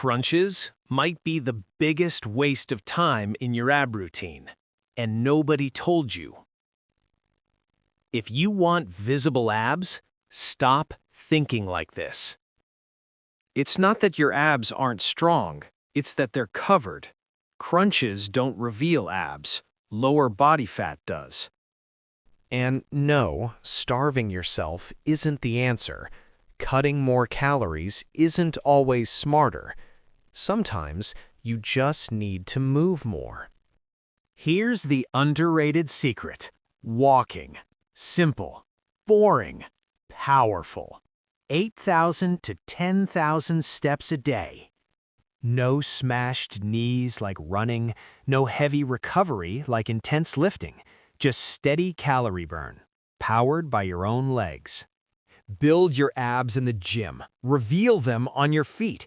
Crunches might be the biggest waste of time in your ab routine, and nobody told you. If you want visible abs, stop thinking like this. It's not that your abs aren't strong, it's that they're covered. Crunches don't reveal abs, lower body fat does. And no, starving yourself isn't the answer. Cutting more calories isn't always smarter. Sometimes you just need to move more. Here's the underrated secret: walking. Simple, boring, powerful. 8,000 to 10,000 steps a day. No smashed knees like running, no heavy recovery like intense lifting, just steady calorie burn, powered by your own legs. Build your abs in the gym. Reveal them on your feet.